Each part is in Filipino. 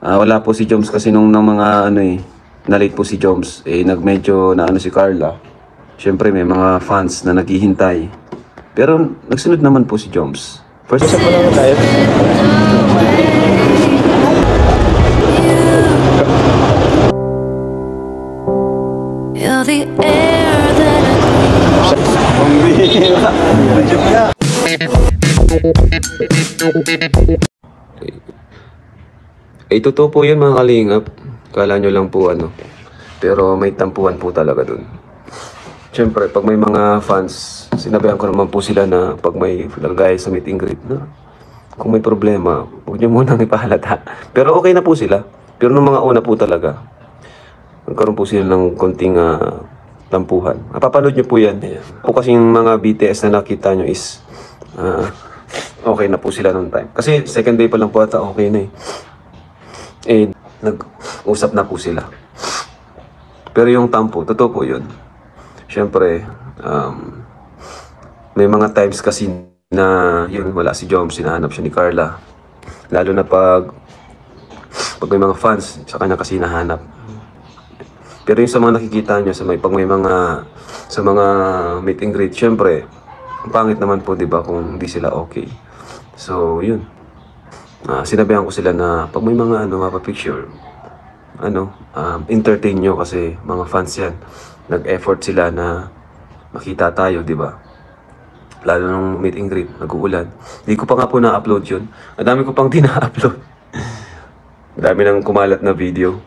Wala po si Joms kasi nung mga ano na-late po si Joms. Medyo na ano si Carla. Siyempre may mga fans na naghihintay. Pero nagsunod naman po si Joms. First isa po naman tayo. You're the air that Totoo po yun mga kalingap. Kala nyo lang po ano. Pero may tampuhan po talaga dun. Siyempre, pag may mga fans, sinabihan ko naman po sila na pag may gaya sa meet and greet na kung may problema, huwag nyo munang ipahalata. Pero okay na po sila. Pero nung mga una po talaga, nagkaroon po sila ng konting tampuhan. Mapapanood nyo po yan. Po kasi yung mga BTS na nakita nyo is okay na po sila noong time. Kasi second day pa lang po ata okay na nag-usap na po sila. Pero yung tampo, totoo po yun. Siyempre, may mga times kasi na yun, wala si Joms, sinahanap siya ni Carla. Lalo na pag may mga fans, sa kanya kasi nahanap. Pero yung sa mga nakikita nyo, pag may mga, sa mga meet and greet, syempre, ang pangit naman po, di ba, kung hindi sila okay. So, yun. Sinabihan ko sila na pag may mga mapapicture, entertain nyo kasi mga fans yan. Nag-effort sila na makita tayo, di ba? Lalo nung meet and greet, nag-uulan. Hindi ko pa nga po na-upload yun. Ang dami ko pang tina-upload. Dami nang kumalat na video.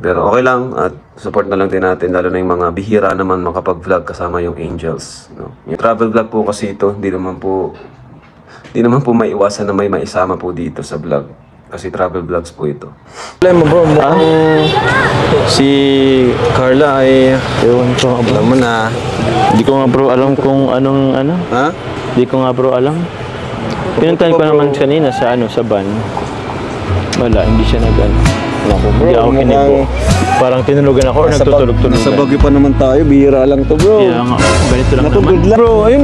Pero okay lang at support na lang din natin, lalo na yung mga bihira naman makapag-vlog kasama yung Angels. No? Yung travel vlog po kasi ito, hindi naman po maiwasan na may maisama po dito sa vlog. Kasi travel vlogs po ito. Alam mo bro, si Carla ay ewan ko, alam mo na. Hindi ko nga bro alam kung anong Ha? Hindi ko nga bro alam. Pinuntahan ko naman kanina sa sa van. Wala, hindi siya Naku bro, hindi ako kinibo. Parang tinulugan ako or nagtutulog-tulugan. Nasa Baguio pa naman tayo, bihira lang to bro. Kaya nga, ganito lang Naku, naman. good luck. Bro, ayun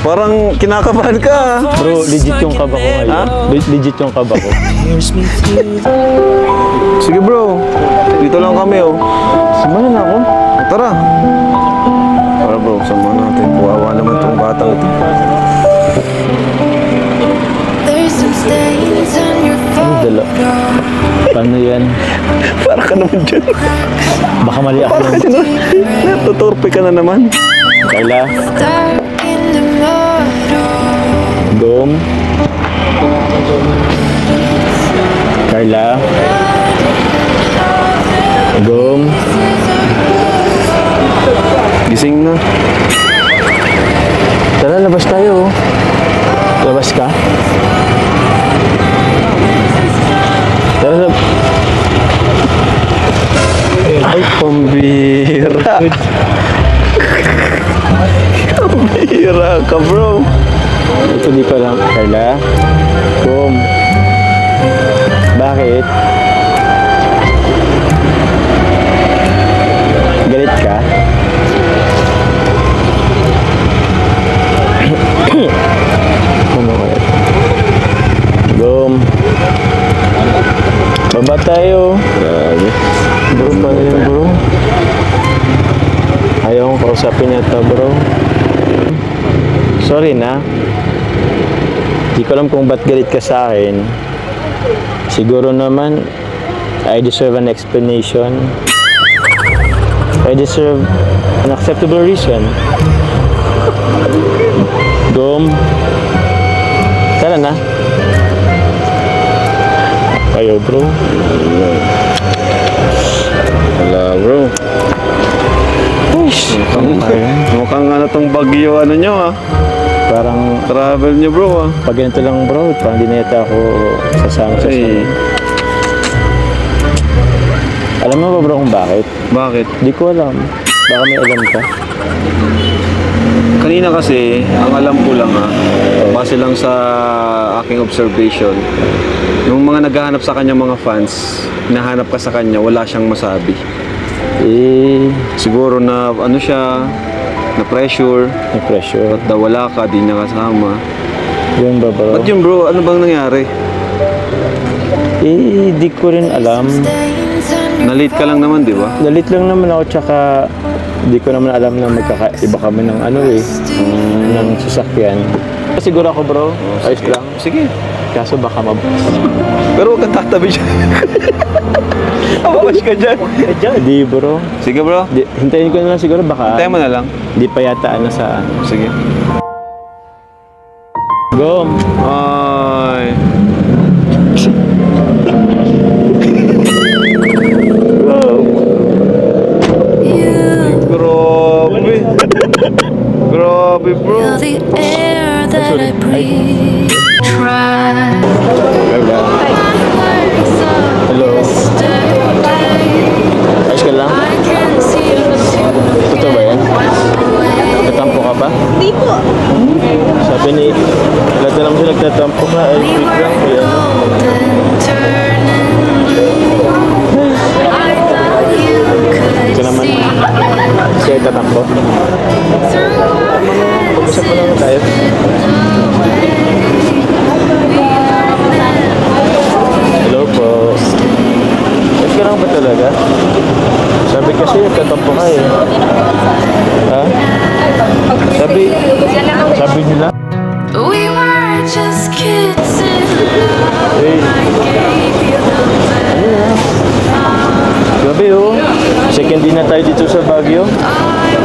parang kinakabahan ka. Bro, legit yung kaba ko ngayon. Ha? Legit yung kaba ko. Sige bro, dito lang kami Samahan ako. Tara. Tara bro, samahan natin. Buwawa naman tong batang ito. there's some stains on your Dala. Paano yan? Para ka naman dyan. Baka mali ako lang. Natutorpe ka na naman. Carla, dark in the middle. Dom. Carla. Dom. Gising na. Tara, labas tayo. Labas ka? Tara, Ay, pambira. Pambira ka bro. ito di pa lang. Carla. Dom. Bakit? Galit ka? Dom. Baba tayo. Grabe. Bro, paano yun bro? Ayaw kong kausapin ito bro. Sorry na. Di ko alam kung ba't galit ka sa akin. Siguro naman I deserve an explanation. I deserve an acceptable reason. Dom. Tara na. Ayaw bro. Wala bro. Mukhang tong Baguio nyo Parang Travel nyo bro pag ganito lang bro, parang di na yata ako sasama sa Hey. Alam mo ba bro kung bakit? Bakit? Di ko alam. Baka may alam ka. Kanina kasi, ang alam ko lang base lang sa aking observation, yung mga naghahanap sa kanya mga fans, hinahanap ka sa kanya, wala siyang masabi. Siguro na siya, na pressure. May pressure. Ba't daw wala ka, di niya kasama. Yun ba bro? Ba't yun bro? Ano bang nangyari? Eh, di ko rin alam. Stains on your Na-late ka lang naman, di ba? Nalit lang naman ako, tsaka di ko naman alam na magkakaiba kami ng ano eh, ng sasakyan. Siguro ako bro, ayos lang. Sige. Kaso baka Pero huwag kang tatabi dyan. Abawash ka dyan. Di bro. Sige bro. Hintayin ko na lang siguro, baka Tayo mo na lang. di pa yata ano sa ano. Sige. Go! Ay. Grabe. Grabe bro. Feel the air that I breathe. Try Hello. Ayos ka lang? I can see you Totoo ba yan? Nagtatampo ka ba? Hindi po. Sabi ni, lahat na lang siya nagtatampo ka. Ay, We wait were lang. Ayan. golden, turning blue. I thought you Ito could naman. see Siya nagtatampo. through our heads. Pag-usap mo naman tayo. Hello po. Ayos ka lang ba talaga? Sabi kasi nagtatampo ka eh. Ha? Sabi nila. We were just kids in love. Hey, I gave you the best. grabe oh. Second din na tayo dito sa Baguio.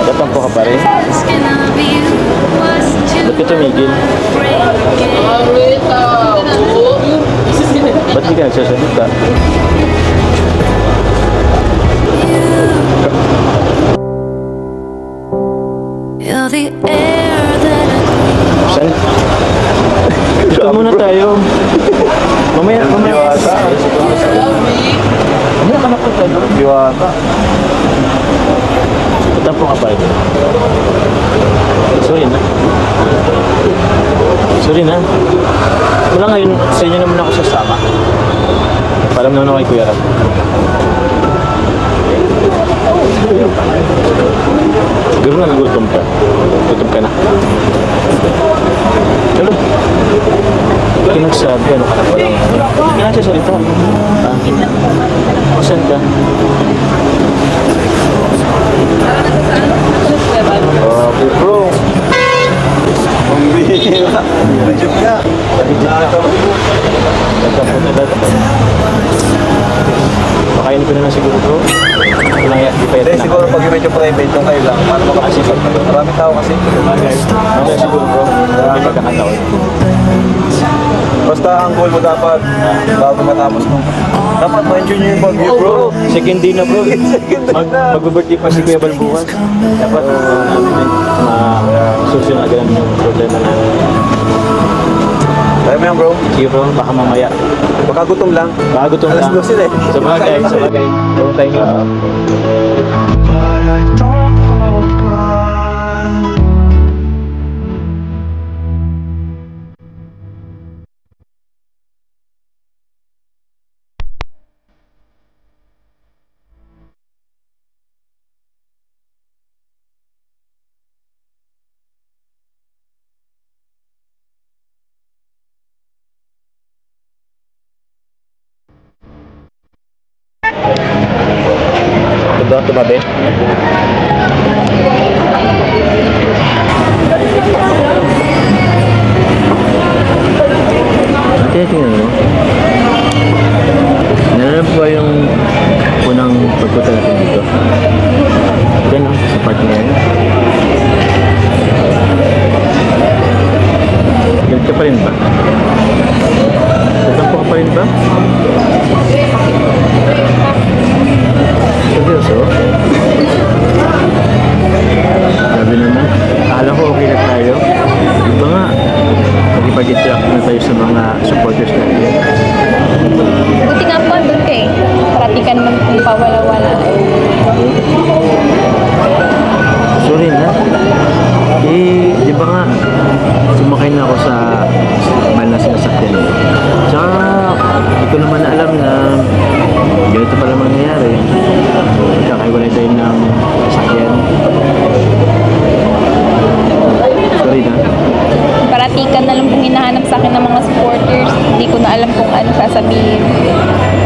Tatampo ka pa rin. Asking of you was to Ba't ka tumigil? break it. Ba't di ka nagsasalita? Feel the air that I breathe. Saan? Ito muna tayo. Mamaya ka na po tayo. Diwata. Tatampo ka pa rin. Sorry na. Sorry na. Wala ngayon, sa inyo naman ako sasama. Palam naman ako kay Kuya Rab. Siguro na nagutom ka. Gutom ka na. Hello. Hindi ka nagsabi. Ano ka na pala? Hindi ka nagsasalita. Saan ka? Okay bro. Pambihira. Medyo ka. Nagkapunta na ito. Pakain ko na lang siguro bro. Walang di pa Hindi, yata siguro pag medyo private yung kayo lang. Paano makapasipag? Maraming tao kasi. Mamaya siguro bro. May pagkakataon. Basta ang goal mo dapat, bago matapos nung... Dapat ma-enjoy nyo yung Baguio bro. Second day na bro. Mag-birthday pa si Kuya Balbuwan. Dapat susunod agad yung problema namin. Tayo mo yan bro. Sige bro, baka mamaya. Baka gutom lang. Baka gutom lang. Alas 12 eh. Sabagay. Long time na. Doon tumabi. Tingnan mo. Nalala po ba yung unang pagpunta natin dito? Diyan no? Sa park na yan. Galit ka pa rin ba? Tatampo ka pa rin ba? Seryoso? Sabi naman, akala ko okay na tayo. Diba nga, mag-ipag-interact na tayo sa mga supporters natin. Buti nga po doon ka eh. Parati ka naman kung pawala-wala. Sorry na. Eh, di ba nga, sumakay na ako sa mahal na sinasakyan mo. Tsaka, hindi ko naman alam na ganito pala mangyayari. Kakaiwalay tayo ng sasakyan. Sorry na. Parati ka na lang kung hinahanap sa akin ng mga supporters. Hindi ko na alam kung ano sasabihin.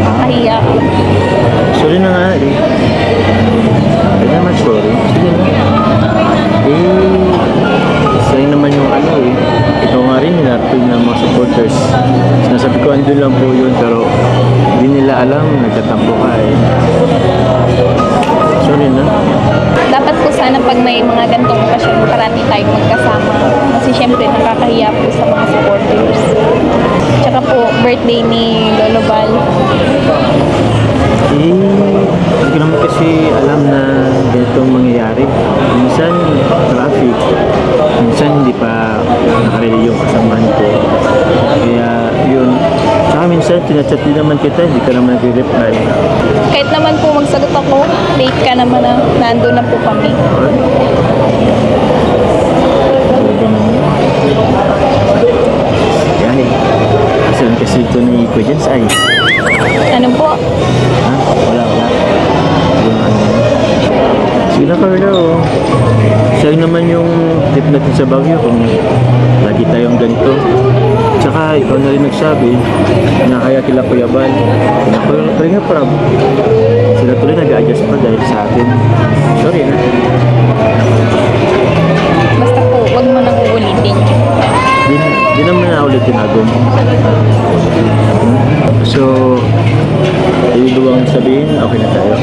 Makahiya. Sorry na nga eh. Kaya naman sorry. Sige na. Sa'yo naman yung ano eh. Ikaw nga rin, hinarapin ng mga supporters. Sinasabi ko, andun lang po yun, pero hindi nila alam, nagtatampo ka eh. Sorry na. Dapat po sana pag may mga gantong okasyon, parati tayong magkasama. Kasi syempre nakakahiya po sa mga supporters. Tsaka po, birthday ni Lolo Val. Hindi ko naman kasi alam na ganitong mangyayari. Minsan, traffic. Minsan, hindi pa nakareli yung kasamahan ko. Kaya, yun. Saka minsan, tinachat din naman kita, hindi ka naman nag-reply. Kahit naman po magsagot ako, late ka naman na, nandun na po kami. Kaya, kasalan kasi ito ni Kuya Jens ay. Ano po? Ha? Wala. Yung ano. Sige na, Carla, oh. Sa'yo naman yung trip natin sa Baguio kung lagi tayong ganito. Tsaka, ikaw na rin nagsabi na kaya kila Kuya Val. Kaya nga, parang sila tuloy nag-a-adjust pa dahil sa atin. Sorry na. Basta po, wag mo nang uulitin. Di naman na ulit tinagom. So, ibig bang sabihin, okay na tayo?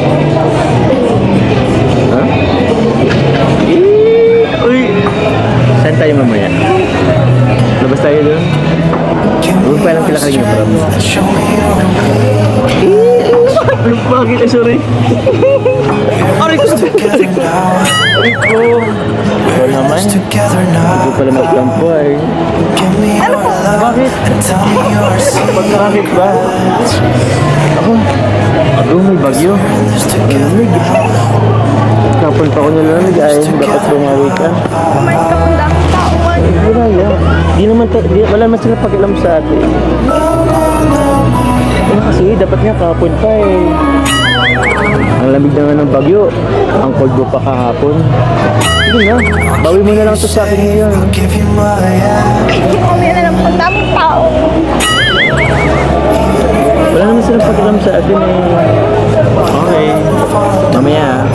Ha? Uy! Saan tayo mamaya? Labas tayo doon? Huwag pa lang sila kayo from. Bakit? Sorry. Aray ko! Aray ko! Ikaw naman. Hindi ko pala magtampo ay. Ano po? Bakit? Bakit ba? Ako, may bagyo. Malamig. Kapag pa ako nalamig ay dapat bumawi ka. Kumain ka kung dami tao. Wala yan. Wala man sila pakialam sa atin. Kasi dapat nga kahapon pa eh. Ang lamig na nga ng bagyo. Ang cold mo pa kahapon. Sige na, bawi mo na lang ito sa akin ngayon. Hindi ko kami na lang kung daming tao. Wala naman silang pakialam sa atin eh. Okay. Mamaya,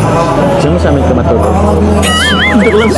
gusto mo sa amin ka matulog? Hindi ko lang.